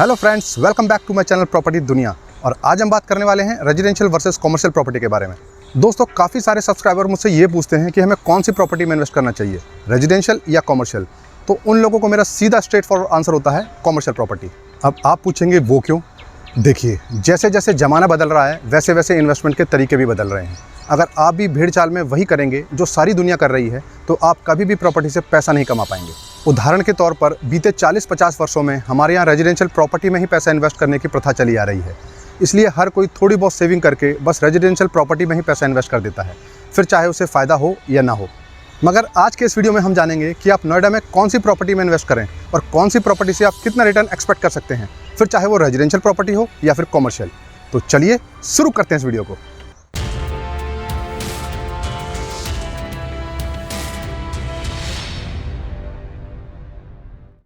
Hello friends, welcome back to my channel Property Duniya. और आज हम बात करने वाले हैं रेजिडेंशियल वर्सेस कमर्शियल प्रॉपर्टी के बारे में। दोस्तों, काफ़ी सारे सब्सक्राइबर मुझसे ये पूछते हैं कि हमें कौन सी प्रॉपर्टी में इन्वेस्ट करना चाहिए, रेजिडेंशियल या कमर्शियल। तो उन लोगों को मेरा सीधा स्ट्रेट फॉरवर्ड आंसर होता है कमर्शियल प्रॉपर्टी। अब आप पूछेंगे वो क्यों? देखिए, जैसे जैसे ज़माना बदल रहा है वैसे वैसे इन्वेस्टमेंट के तरीके भी बदल रहे हैं। अगर आप भी भीड़ चाल में वही करेंगे जो सारी दुनिया कर रही है तो आप कभी भी प्रॉपर्टी से पैसा नहीं कमा पाएंगे। उदाहरण के तौर पर बीते 40-50 वर्षों में हमारे यहाँ रेजिडेंशियल प्रॉपर्टी में ही पैसा इन्वेस्ट करने की प्रथा चली आ रही है। इसलिए हर कोई थोड़ी बहुत सेविंग करके बस रेजिडेंशियल प्रॉपर्टी में ही पैसा इन्वेस्ट कर देता है, फिर चाहे उसे फ़ायदा हो या ना हो। मगर आज के इस वीडियो में हम जानेंगे कि आप नोएडा में कौन सी प्रॉपर्टी में इन्वेस्ट करें और कौन सी प्रॉपर्टी से आप कितना रिटर्न एक्सपेक्ट कर सकते हैं, फिर चाहे वो रेजिडेंशियल प्रॉपर्टी हो या फिर कमर्शियल। तो चलिए शुरू करते हैं इस वीडियो को।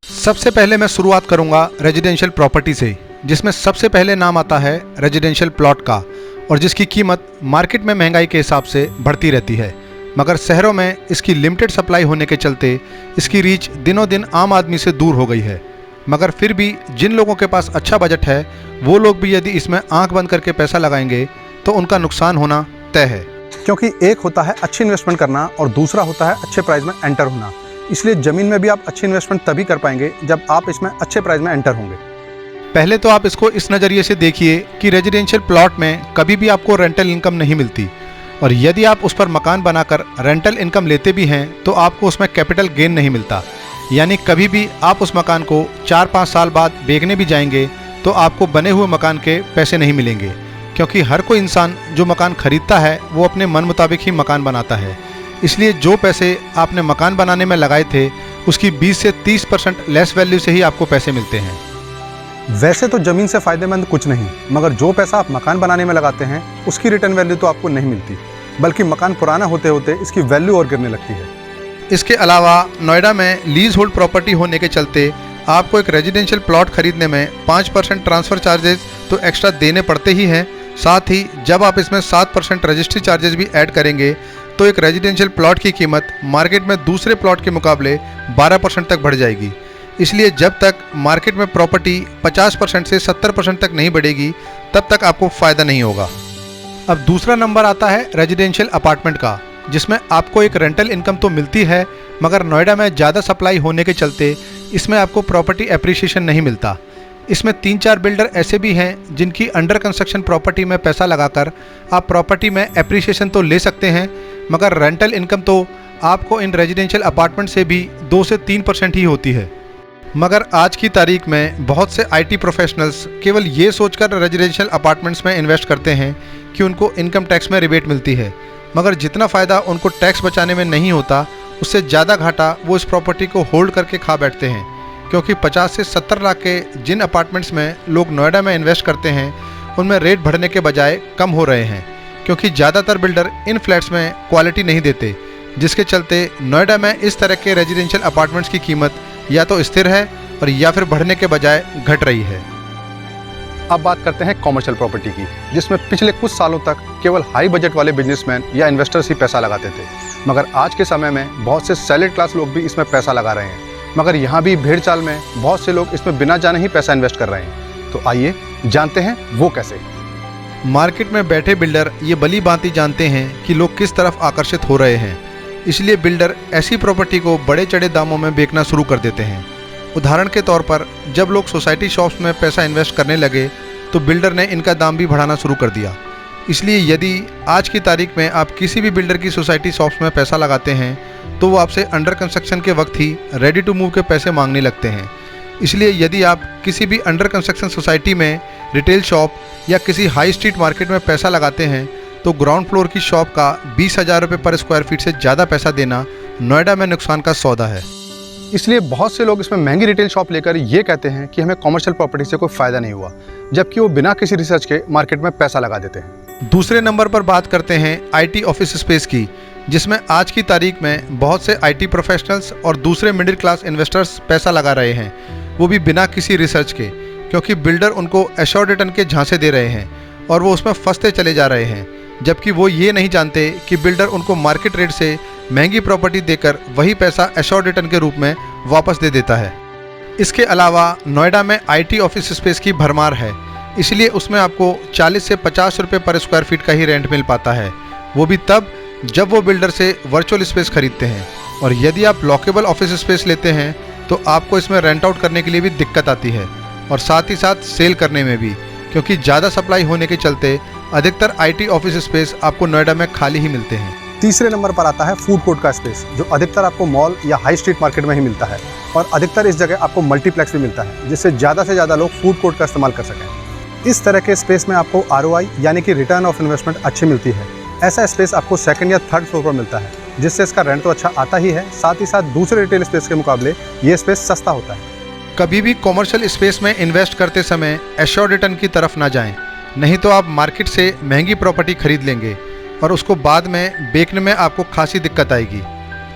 सबसे पहले मैं शुरुआत करूंगा रेजिडेंशियल प्रॉपर्टी से, जिसमें सबसे पहले नाम आता है रेजिडेंशियल प्लॉट का, और जिसकी कीमत मार्केट में महंगाई के हिसाब से बढ़ती रहती है। मगर शहरों में इसकी लिमिटेड सप्लाई होने के चलते इसकी रीच दिनों दिन आम आदमी से दूर हो गई है। मगर फिर भी जिन लोगों के पास अच्छा बजट है वो लोग भी यदि इसमें आंख बंद करके पैसा लगाएंगे तो उनका नुकसान होना तय है। क्योंकि एक होता है अच्छी इन्वेस्टमेंट करना और दूसरा होता है अच्छे प्राइस में एंटर होना। इसलिए ज़मीन में भी आप अच्छी इन्वेस्टमेंट तभी कर पाएंगे जब आप इसमें अच्छे प्राइस में एंटर होंगे। पहले तो आप इसको इस नज़रिए से देखिए कि रेजिडेंशियल प्लॉट में कभी भी आपको रेंटल इनकम नहीं मिलती, और यदि आप उस पर मकान बनाकर रेंटल इनकम लेते भी हैं तो आपको उसमें कैपिटल गेन नहीं मिलता। यानी कभी भी आप उस मकान को 4-5 साल बाद बेचने भी जाएंगे तो आपको बने हुए मकान के पैसे नहीं मिलेंगे, क्योंकि हर कोई इंसान जो मकान खरीदता है वो अपने मन मुताबिक ही मकान बनाता है। इसलिए जो पैसे आपने मकान बनाने में लगाए थे उसकी 20 से 30% लेस वैल्यू से ही आपको पैसे मिलते हैं। वैसे तो ज़मीन से फ़ायदेमंद कुछ नहीं, मगर जो पैसा आप मकान बनाने में लगाते हैं उसकी रिटर्न वैल्यू तो आपको नहीं मिलती, बल्कि मकान पुराना होते होते इसकी वैल्यू और गिरने लगती है। इसके अलावा नोएडा में लीज होल्ड प्रॉपर्टी होने के चलते आपको एक रेजिडेंशियल प्लॉट खरीदने में 5% ट्रांसफ़र चार्जेस तो एक्स्ट्रा देने पड़ते ही हैं। साथ ही जब आप इसमें 7% रजिस्ट्री चार्जेस भी ऐड करेंगे तो एक रेजिडेंशियल प्लॉट की कीमत मार्केट में दूसरे प्लॉट के मुकाबले 12% तक बढ़ जाएगी। इसलिए जब तक मार्केट में प्रॉपर्टी 50% से 70% तक नहीं बढ़ेगी तब तक आपको फ़ायदा नहीं होगा। अब दूसरा नंबर आता है रेजिडेंशियल अपार्टमेंट का, जिसमें आपको एक रेंटल इनकम तो मिलती है, मगर नोएडा में ज़्यादा सप्लाई होने के चलते इसमें आपको प्रॉपर्टी एप्रिसिएशन नहीं मिलता। इसमें 3-4 बिल्डर ऐसे भी हैं जिनकी अंडर कंस्ट्रक्शन प्रॉपर्टी में पैसा लगाकर आप प्रॉपर्टी में एप्रिसिएशन तो ले सकते हैं, मगर रेंटल इनकम तो आपको इन रेजिडेंशियल अपार्टमेंट से भी 2 से 3% ही होती है। मगर आज की तारीख में बहुत से आईटी प्रोफेशनल्स केवल ये सोचकर रेजिडेंशियल अपार्टमेंट्स में इन्वेस्ट करते हैं कि उनको इनकम टैक्स में रिबेट मिलती है, मगर जितना फ़ायदा उनको टैक्स बचाने में नहीं होता उससे ज़्यादा घाटा वो इस प्रॉपर्टी को होल्ड करके खा बैठते हैं। क्योंकि 50 से 70 लाख के जिन अपार्टमेंट्स में लोग नोएडा में इन्वेस्ट करते हैं उनमें रेट बढ़ने के बजाय कम हो रहे हैं, क्योंकि ज़्यादातर बिल्डर इन फ्लैट्स में क्वालिटी नहीं देते, जिसके चलते नोएडा में इस तरह के रेजिडेंशियल अपार्टमेंट्स की कीमत या तो स्थिर है और या फिर बढ़ने के बजाय घट रही है। अब बात करते हैं कमर्शियल प्रॉपर्टी की, जिसमें पिछले कुछ सालों तक केवल हाई बजट वाले बिजनेसमैन या इन्वेस्टर्स ही पैसा लगाते थे, मगर आज के समय में बहुत से सैलरी क्लास लोग भी इसमें पैसा लगा रहे हैं। मगर यहाँ भी भीड़ चाल में बहुत से लोग इसमें बिना जाने ही पैसा इन्वेस्ट कर रहे हैं। तो आइए जानते हैं वो कैसे। मार्केट में बैठे बिल्डर ये भली भांति जानते हैं कि लोग किस तरफ आकर्षित हो रहे हैं, इसलिए बिल्डर ऐसी प्रॉपर्टी को बड़े चढ़े दामों में बेचना शुरू कर देते हैं। उदाहरण के तौर पर जब लोग सोसाइटी शॉप्स में पैसा इन्वेस्ट करने लगे तो बिल्डर ने इनका दाम भी बढ़ाना शुरू कर दिया। इसलिए यदि आज की तारीख में आप किसी भी बिल्डर की सोसाइटी शॉप्स में पैसा लगाते हैं तो वो आपसे अंडर कंस्ट्रक्शन के वक्त ही रेडी टू मूव के पैसे मांगने लगते हैं। इसलिए यदि आप किसी भी अंडर कंस्ट्रक्शन सोसाइटी में, रिटेल शॉप या किसी हाई स्ट्रीट मार्केट में पैसा लगाते हैं तो ग्राउंड फ्लोर की शॉप का 20,000 रुपये पर स्क्वायर फीट से ज़्यादा पैसा देना नोएडा में नुकसान का सौदा है। इसलिए बहुत से लोग इसमें महंगी रिटेल शॉप लेकर ये कहते हैं कि हमें कमर्शियल प्रॉपर्टी से कोई फ़ायदा नहीं हुआ, जबकि वो बिना किसी रिसर्च के मार्केट में पैसा लगा देते हैं। दूसरे नंबर पर बात करते हैं आईटी ऑफिस स्पेस की, जिसमें आज की तारीख में बहुत से आईटी प्रोफेशनल्स और दूसरे मिडिल क्लास इन्वेस्टर्स पैसा लगा रहे हैं, वो भी बिना किसी रिसर्च के, क्योंकि बिल्डर उनको एश्योर्ड रिटर्न के झांसे दे रहे हैं और वो उसमें फंसते चले जा रहे हैं, जबकि वो ये नहीं जानते कि बिल्डर उनको मार्केट रेट से महंगी प्रॉपर्टी देकर वही पैसा एश्योर्ड रिटर्न के रूप में वापस दे देता है। इसके अलावा नोएडा में IT ऑफिस स्पेस की भरमार है, इसलिए उसमें आपको 40 से 50 रुपये पर स्क्वायर फीट का ही रेंट मिल पाता है, वो भी तब जब वो बिल्डर से वर्चुअल स्पेस खरीदते हैं। और यदि आप लॉकेबल ऑफिस स्पेस लेते हैं तो आपको इसमें रेंट आउट करने के लिए भी दिक्कत आती है और साथ ही साथ सेल करने में भी, क्योंकि ज़्यादा सप्लाई होने के चलते अधिकतर IT ऑफिस स्पेस आपको नोएडा में खाली ही मिलते हैं। तीसरे नंबर पर आता है फूड कोर्ट का स्पेस, जो अधिकतर आपको मॉल या हाई स्ट्रीट मार्केट में ही मिलता है और अधिकतर इस जगह आपको मल्टीप्लेक्स भी मिलता है, जिससे ज़्यादा से ज़्यादा लोग फूड कोर्ट का इस्तेमाल कर सकें। इस तरह के स्पेस में आपको ROI यानी कि रिटर्न ऑफ इन्वेस्टमेंट अच्छी मिलती है। ऐसा स्पेस आपको सेकंड या थर्ड फ्लोर पर मिलता है, जिससे इसका रेंट तो अच्छा आता ही है, साथ ही साथ दूसरे रिटेल स्पेस के मुकाबले ये स्पेस सस्ता होता है। कभी भी कॉमर्शियल स्पेस में इन्वेस्ट करते समय एश्योर्ड रिटर्न की तरफ ना जाएं, नहीं तो आप मार्केट से महंगी प्रॉपर्टी खरीद लेंगे और उसको बाद में बेचने में आपको खासी दिक्कत आएगी।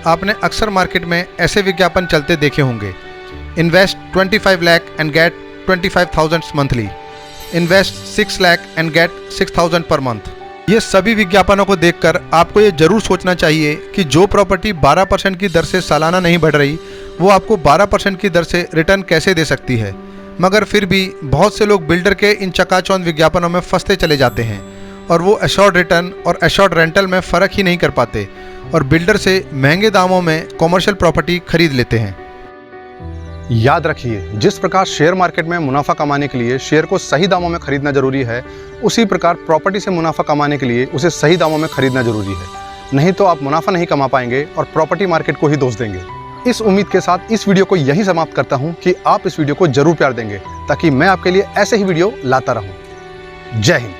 आपने अक्सर मार्केट में ऐसे विज्ञापन चलते देखे होंगे, invest 25 lakh and get 25,000 monthly, invest 6 lakh and get 6,000 per month. ये सभी विज्ञापनों को देखकर आपको ये जरूर सोचना चाहिए कि जो प्रॉपर्टी 12% की दर से सालाना नहीं बढ़ रही, वो आपको 12% की दर से रिटर्न कैसे दे सकती है। मगर फिर भी बहुत से लोग बिल्डर के इन चकाचौंध विज्ञापनों में फंसते चले जाते हैं और वो एश्योर्ड रिटर्न और एश्योर्ड रेंटल में फ़र्क ही नहीं कर पाते और बिल्डर से महंगे दामों में कॉमर्शियल प्रॉपर्टी खरीद लेते हैं। याद रखिए, जिस प्रकार शेयर मार्केट में मुनाफा कमाने के लिए शेयर को सही दामों में खरीदना जरूरी है, उसी प्रकार प्रॉपर्टी से मुनाफा कमाने के लिए उसे सही दामों में खरीदना जरूरी है। नहीं तो आप मुनाफा नहीं कमा पाएंगे और प्रॉपर्टी मार्केट को ही दोष देंगे। इस उम्मीद के साथ इस वीडियो को यही समाप्त करता हूं कि आप इस वीडियो को जरूर प्यार देंगे, ताकि मैं आपके लिए ऐसे ही वीडियो लाता रहूं। जय हिंद।